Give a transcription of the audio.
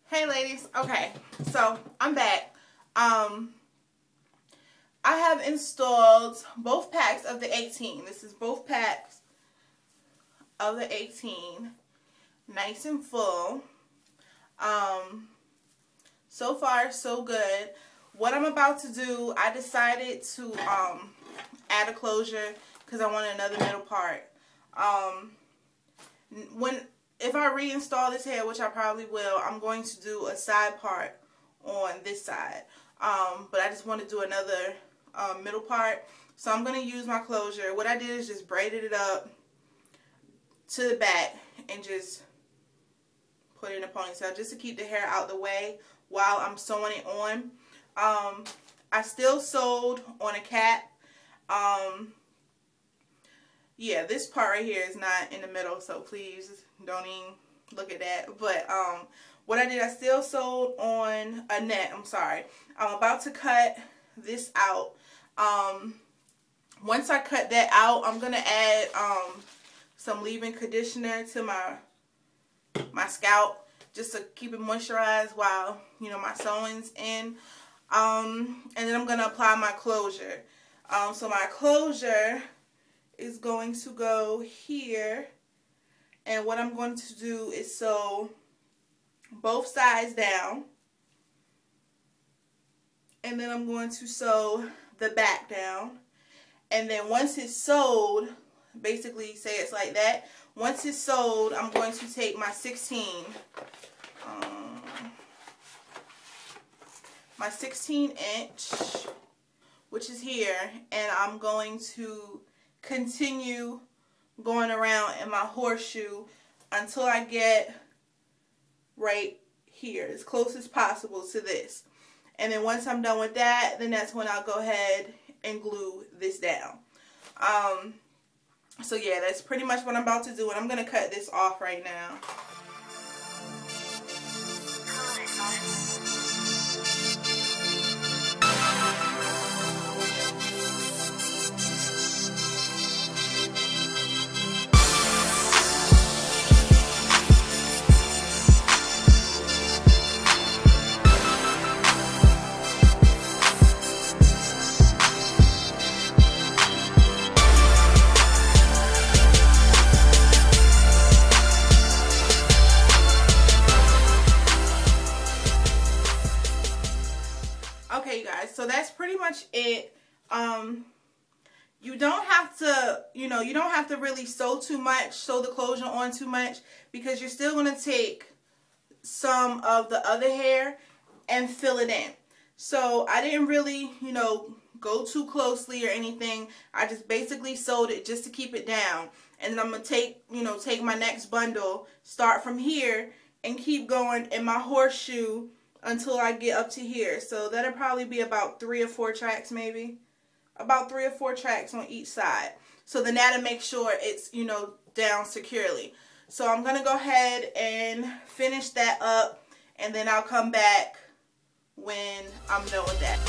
Hey ladies, okay, so I'm back. I have installed both packs of the 18. This is both packs of the 18, nice and full. So far so good. What I'm about to do, I decided to add a closure because I want another middle part. If I reinstall this hair, which I probably will, I'm going to do a side part on this side. But I just want to do another middle part. So I'm going to use my closure. What I did is just braided it up to the back and just put it in a ponytail just to keep the hair out the way while I'm sewing it on. I still sewed on a cap. Yeah, this part right here is not in the middle, so please don't even look at that. But what I did, I still sewed on a net. I'm sorry. I'm about to cut this out. Once I cut that out, I'm gonna add some leave-in conditioner to my scalp just to keep it moisturized while my sewing's in. And then I'm gonna apply my closure. So my closure is going to go here, and what I'm going to do is sew both sides down, and then I'm going to sew the back down, and then once it's sewed, basically say it's like that, once it's sewed, I'm going to take my 16 inch, which is here, and I'm going to continue going around in my horseshoe until I get right here, as close as possible to this. And then once I'm done with that, then that's when I'll go ahead and glue this down. So yeah, that's pretty much what I'm about to do, and I'm going to cut this off right now. Okay, you guys, so that's pretty much it. You don't have to, you don't have to really sew the closure on too much, because you're still going to take some of the other hair and fill it in. So I didn't really, go too closely or anything. I just basically sewed it just to keep it down. And then I'm going to take my next bundle, start from here, and keep going in my horseshoe until I get up to here. So that'll probably be about 3 or 4 tracks, maybe. About 3 or 4 tracks on each side. So then that'll make sure it's, down securely. So I'm going to go ahead and finish that up, and then I'll come back when I'm done with that.